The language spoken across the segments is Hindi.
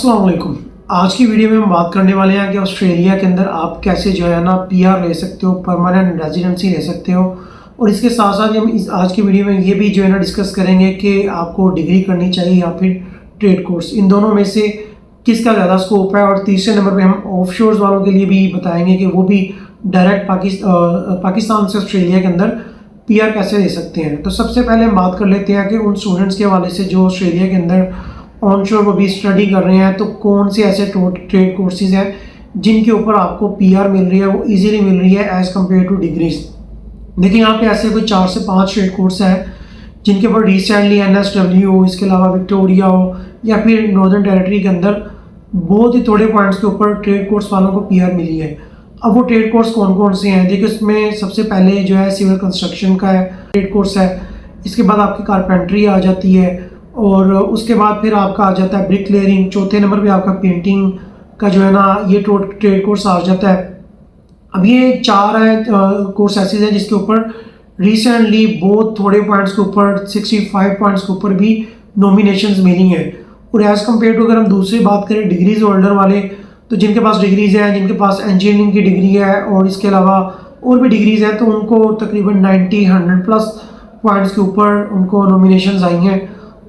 अस्सलाम वालेकुम। आज की वीडियो में हम बात करने वाले हैं कि ऑस्ट्रेलिया के अंदर आप कैसे जो है ना पीआर ले सकते हो, परमानेंट रेजिडेंसी ले सकते हो। और इसके साथ साथ हम आज की वीडियो में ये भी जो है ना डिस्कस करेंगे कि आपको डिग्री करनी चाहिए या फिर ट्रेड कोर्स, इन दोनों में से किसका ज़्यादा स्कोप है। और तीसरे नंबर पे हम ऑफशोर्स वालों के लिए भी बताएंगे कि वो भी डायरेक्ट पाकिस्तान से ऑस्ट्रेलिया के अंदर पीआर कैसे ले सकते हैं। तो सबसे पहले हम बात कर लेते हैं कि उन स्टूडेंट्स के हवाले से जो ऑस्ट्रेलिया के अंदर ऑनशोर वो भी स्टडी कर रहे हैं, तो कौन से ऐसे ट्रेड कोर्सेज हैं जिनके ऊपर आपको पीआर मिल रही है, वो इजीली मिल रही है एज़ कम्पेयर टू डिग्रीज। देखिए यहाँ पे ऐसे कोई 4 से 5 ट्रेड कोर्स हैं जिनके ऊपर रिसेंटली NSW हो, इसके अलावा विक्टोरिया हो या फिर नॉर्दर्न टेरेटरी के अंदर बहुत ही थोड़े पॉइंट्स के ऊपर ट्रेड कोर्स वालों को पीआर मिली है। अब वो ट्रेड कोर्स कौन कौन से हैं, देखिए उसमें सबसे पहले जो है सिविल कंस्ट्रक्शन का है ट्रेड कोर्स है। इसके बाद आपकी कारपेंट्री आ जाती है और उसके बाद फिर आपका आ जाता है ब्रिक लेयरिंग। चौथे नंबर पे आपका पेंटिंग का जो है ना ये ट्रेड कोर्स आ जाता है। अब ये 4 कोर्स ऐसे हैं जिसके ऊपर रिसेंटली बहुत थोड़े पॉइंट्स के ऊपर 65 पॉइंट्स के ऊपर भी नॉमिनेशंस मिली हैं। और एज़ कम्पेयर टू अगर हम दूसरी बात करें डिग्रीज होल्डर वाले, तो जिनके पास डिग्रीज हैं, जिनके पास इंजीनियरिंग की डिग्री है और इसके अलावा और भी डिग्रीज हैं, तो उनको तकरीबन 90-100 प्लस पॉइंट्स के ऊपर उनको नॉमिनेशंस आई हैं।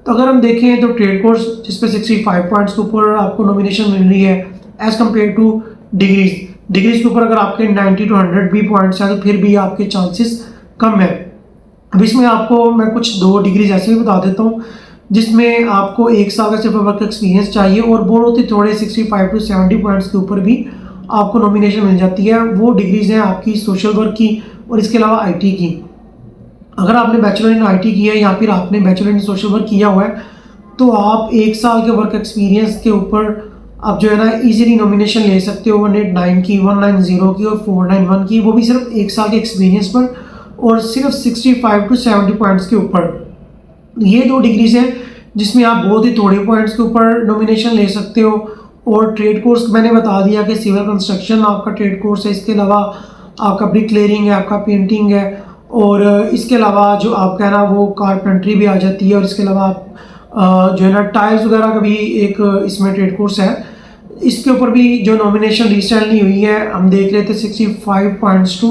तो अगर हम देखें तो ट्रेड कोर्स जिस पे 65 पॉइंट्स के ऊपर आपको नॉमिनेशन मिल रही है एज़ कम्पेयर टू डिग्रीज के ऊपर अगर आपके 90 to 100 भी पॉइंट्स हैं तो फिर भी आपके चांसेस कम है। अब इसमें आपको मैं कुछ 2 डिग्रीज ऐसे भी बता देता हूँ जिसमें आपको 1 साल का सिर्फ वर्क एक्सपीरियंस चाहिए और बहुत ही थोड़े 65 to 70 पॉइंट्स के ऊपर भी आपको नॉमिनेशन मिल जाती है। वो डिग्रीज हैं आपकी सोशल वर्क की और इसके अलावा IT की। अगर आपने बैचलर इन IT किया है या फिर आपने बैचलर इन सोशल वर्क किया हुआ है तो आप 1 साल के वर्क एक्सपीरियंस के ऊपर आप जो है ना इजीली नॉमिनेशन ले सकते हो 189 की, 190 की और 491 की, वो भी सिर्फ 1 साल के एक्सपीरियंस पर और सिर्फ 65 to 70 पॉइंट्स के ऊपर। ये 2 डिग्रीज हैं जिसमें आप बहुत ही थोड़े पॉइंट्स के ऊपर नॉमिनेशन ले सकते हो। और ट्रेड कोर्स मैंने बता दिया कि सिविल कंस्ट्रक्शन आपका ट्रेड कोर्स है, इसके अलावा आपका ब्रिक लेयरिंग है, आपका पेंटिंग है और इसके अलावा जो आपका है ना वो कारपेंट्री भी आ जाती है। और इसके अलावा आप जो है ना टाइल्स वगैरह का भी एक इसमें ट्रेड कोर्स है। इसके ऊपर भी जो नॉमिनेशन रिसेंटली हुई है हम देख रहे थे 65 पॉइंट्स टू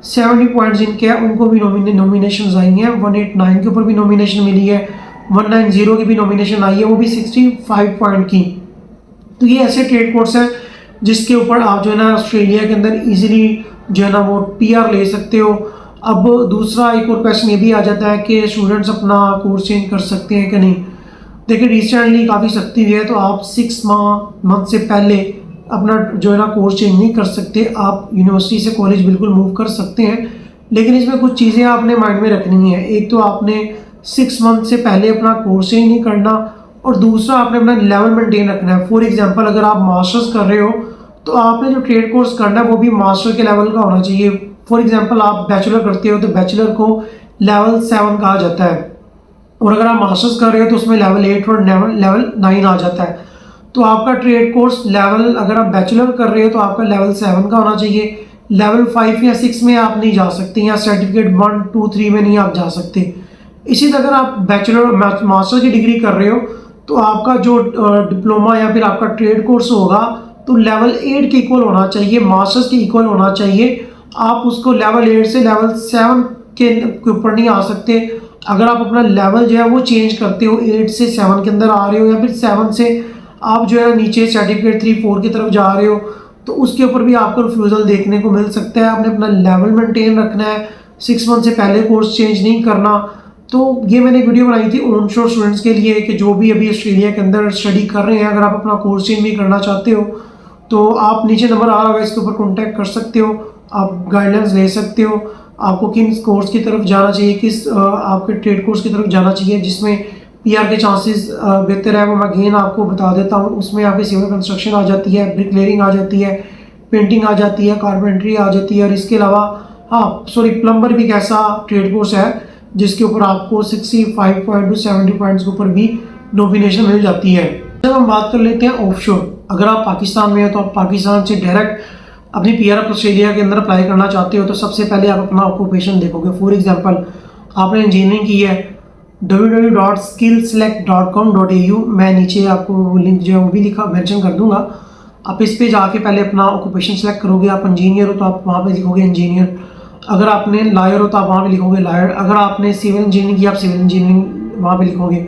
70 पॉइंट्स जिनके हैं उनको भी नॉमिनेशन आई हैं। 189 के ऊपर भी नॉमिनेशन मिली है, 190 की भी नॉमिनेशन आई है, वो भी 65 पॉइंट की। तो ये ऐसे ट्रेड कोर्स हैं जिसके ऊपर आप जो है ना ऑस्ट्रेलिया के अंदर ईजिली जो है ना वो पीआर ले सकते हो। अब दूसरा एक और क्वेश्चन ये भी आ जाता है कि स्टूडेंट्स अपना कोर्स चेंज कर सकते हैं कि नहीं। देखिए रिसेंटली काफ़ी सख्ती हुई है तो आप 6 मंथ से पहले अपना जो है ना कोर्स चेंज नहीं कर सकते। आप यूनिवर्सिटी से कॉलेज बिल्कुल मूव कर सकते हैं, लेकिन इसमें कुछ चीज़ें आपने माइंड में रखनी है। एक तो आपने 6 मंथ से पहले अपना कोर्स चेंज नहीं करना और दूसरा आपने अपना लेवल मेंटेन रखना है। फॉर एग्जाम्पल अगर आप मास्टर्स कर रहे हो तो आपने जो ट्रेड कोर्स करना है वो भी मास्टर के लेवल का होना चाहिए। फॉर एग्जाम्पल आप बैचलर करते हो तो बैचलर को लेवल 7 कहा जाता है और अगर आप मास्टर्स कर रहे हो तो उसमें लेवल 8 और लेवल 9 आ जाता है। तो आपका ट्रेड कोर्स लेवल अगर आप बैचलर कर रहे हो तो आपका लेवल 7 का होना चाहिए। लेवल 5 या 6 में आप नहीं जा सकते या सर्टिफिकेट 1, 2, 3 में नहीं आप जा सकते। इसी तरह अगर आप बैचलर मास्टर की डिग्री कर रहे हो तो आपका जो डिप्लोमा या फिर आपका ट्रेड कोर्स होगा तो लेवल 8 के इक्वल होना चाहिए, मास्टर्स के इक्वल होना चाहिए। आप उसको लेवल 8 से लेवल 7 के ऊपर नहीं आ सकते। अगर आप अपना लेवल जो है वो चेंज करते हो 8 से 7 के अंदर आ रहे हो या फिर 7 से आप जो है नीचे सर्टिफिकेट 3, 4 की तरफ जा रहे हो तो उसके ऊपर भी आपको रिफ्यूज़ल देखने को मिल सकता है। आपने अपना लेवल मेंटेन रखना है, 6 मंथ से पहले कोर्स चेंज नहीं करना। तो ये मैंने एक वीडियो बनाई थी ऑनशोर स्टूडेंट्स के लिए कि जो भी अभी ऑस्ट्रेलिया के अंदर स्टडी कर रहे हैं, अगर आप अपना कोर्स चेंज भी करना चाहते हो तो आप नीचे नंबर आ रहा होगा इसके ऊपर कॉन्टैक्ट कर सकते हो, आप गाइडलाइंस ले सकते हो। आपको किन कोर्स की तरफ जाना चाहिए, किस आपके ट्रेड कोर्स की तरफ जाना चाहिए जिसमें पीआर के चांसेस बेहतर है, वो मैं अगेन आपको बता देता हूँ। उसमें आपकी सिविल कंस्ट्रक्शन आ जाती है, ब्रिक लेयरिंग आ जाती है, पेंटिंग आ जाती है, कारपेंट्री आ जाती है और इसके अलावा प्लम्बर भी एक ऐसा ट्रेड कोर्स है जिसके ऊपर आपको 65 पॉइंट टू 70 पॉइंट्स के ऊपर भी नॉमिनेशन मिल जाती है। जब हम बात कर लेते हैं ऑफशोर, अगर आप पाकिस्तान में हो तो आप पाकिस्तान से डायरेक्ट अपनी पीआर ऑस्ट्रेलिया के अंदर अप्लाई करना चाहते हो तो सबसे पहले आप अपना ऑक्यूपेशन देखोगे। फॉर एग्जांपल आपने इंजीनियरिंग की है, www.skillselect.com.au। मैं नीचे आपको वो लिंक जो है वो भी लिखा मेंशन कर दूंगा। आप इस पे जाके पहले अपना ऑक्यूपेशन सेलेक्ट करोगे। आप इंजीनियर हो तो आप वहाँ पे लिखोगे इंजीनियर, अगर आपने लॉयर हो तो आप वहाँ पे लिखोगे लॉयर, अगर आपने सिविल इंजीनियरिंग की आप सिविल इंजीनियरिंग वहाँ पे लिखोगे,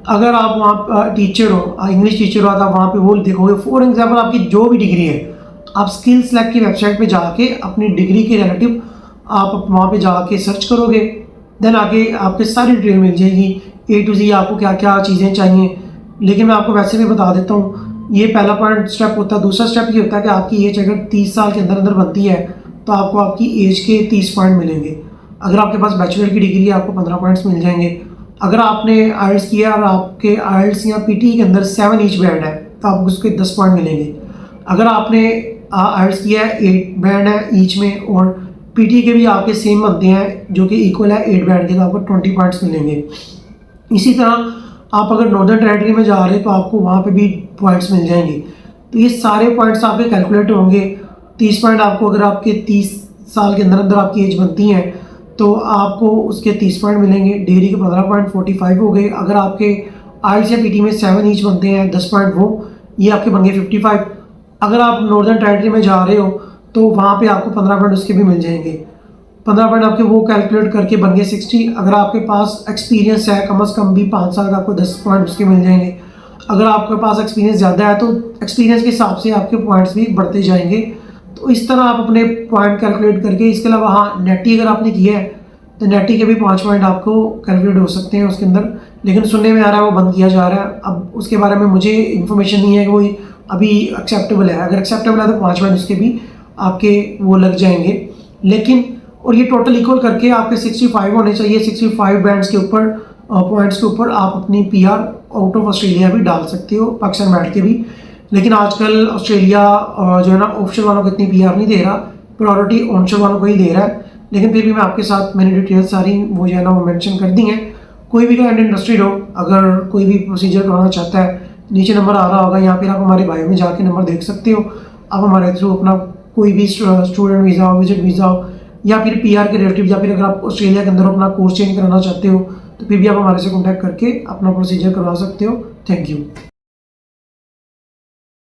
अगर आप वहाँ टीचर हो, इंग्लिश टीचर हो तो आप वहाँ पे वो लिखोगे। फॉर एग्जांपल आपकी जो भी डिग्री है, आप स्किल सेलेक्ट की वेबसाइट पे जाके अपनी डिग्री के रिलेटिव आप वहाँ पे जाके सर्च करोगे, देन आगे आपके सारी डिटेल मिल जाएगी A to Z आपको क्या क्या चीज़ें चाहिए। लेकिन मैं आपको वैसे भी बता देता हूँ, ये पहला पॉइंट स्टेप होता है। दूसरा स्टेप ये होता है कि आपकी एज अगर 30 साल के अंदर अंदर बनती है तो आपको आपकी एज के 30 पॉइंट मिलेंगे। अगर आपके पास बैचलर की डिग्री है आपको 15 पॉइंट्स मिल जाएंगे। अगर आपने आइल्स किया और आपके आइल्स या पीटी के अंदर 7 ईच बैंड है तो आपको उसके 10 पॉइंट मिलेंगे। अगर आपने आइल्स किया है 8 बैंड है ईच में और पीटी के भी आपके सेम बनते हैं जो कि इक्वल है 8 बैंड के, तो आपको 20 पॉइंट्स मिलेंगे। इसी तरह आप अगर नॉर्दर्न टेरिटरी में जा रहे हैं तो आपको वहाँ पे भी पॉइंट्स मिल जाएंगे। तो ये सारे पॉइंट्स आपके कैलकुलेट होंगे। 30 पॉइंट आपको अगर आपके 30 साल के अंदर अंदर आपकी एज बनती है तो आपको उसके 30 पॉइंट मिलेंगे। डिग्री के 15 पॉइंट 45 हो गए। अगर आपके आइल्स या पीटी में 7 ईच बनते हैं 10 पॉइंट वो, ये आपके बन गए 55। अगर आप नॉर्दर्न टेरिटरी में जा रहे हो तो वहाँ पे आपको 15 पॉइंट उसके भी मिल जाएंगे। 15 पॉइंट आपके वो कैलकुलेट करके बन गए 60। अगर आपके पास एक्सपीरियंस है कम से कम भी 5 साल का, आपको 10 पॉइंट उसके मिल जाएंगे। अगर आपके पास एक्सपीरियंस ज़्यादा है तो एक्सपीरियंस के हिसाब से आपके पॉइंट्स भी बढ़ते जाएंगे। तो इस तरह आप अपने पॉइंट कैलकुलेट करके, इसके अलावा हाँ नेटी अगर आपने किया है तो नेटी के भी 5 पॉइंट आपको कैलकुलेट हो सकते हैं उसके अंदर। लेकिन सुनने में आ रहा है वो बंद किया जा रहा है। अब उसके बारे में मुझे इन्फॉर्मेशन नहीं है कि वो अभी एक्सेप्टेबल है। अगर एक्सेप्टेबल है तो 5 पॉइंट उसके भी आपके वो लग जाएंगे। लेकिन और ये टोटल इक्वल करके आपके 65 होने चाहिए। 65 बैंड्स के ऊपर पॉइंट्स के ऊपर आप अपनी पीआर आउट ऑफ ऑस्ट्रेलिया भी डाल सकते हो, पाकिस्तान बैठ के भी। लेकिन आजकल ऑस्ट्रेलिया जो है ना ऑफशोर वालों को इतनी पीआर नहीं दे रहा, प्रायोरिटी ऑनशोर वालों को ही दे रहा है। लेकिन फिर भी मैं आपके साथ मैंने डिटेल्स सारी वो जो है ना वो मेंशन कर दी हैं। कोई भी इंडियन इंडस्ट्री हो, अगर कोई भी प्रोसीजर करवाना चाहता है, नीचे नंबर आ रहा होगा या फिर आप हमारे बायो में जाके नंबर देख सकते हो। आप हमारे थ्रू अपना कोई भी स्टूडेंट वीज़ा हो, विजिट वीज़ा हो या फिर पीआर के रिलेटिव, या फिर अगर आप ऑस्ट्रेलिया के अंदर अपना कोर्स चेंज कराना चाहते हो तो फिर भी आप हमारे से कॉन्टैक्ट करके अपना प्रोसीजर करवा सकते हो। Thank you.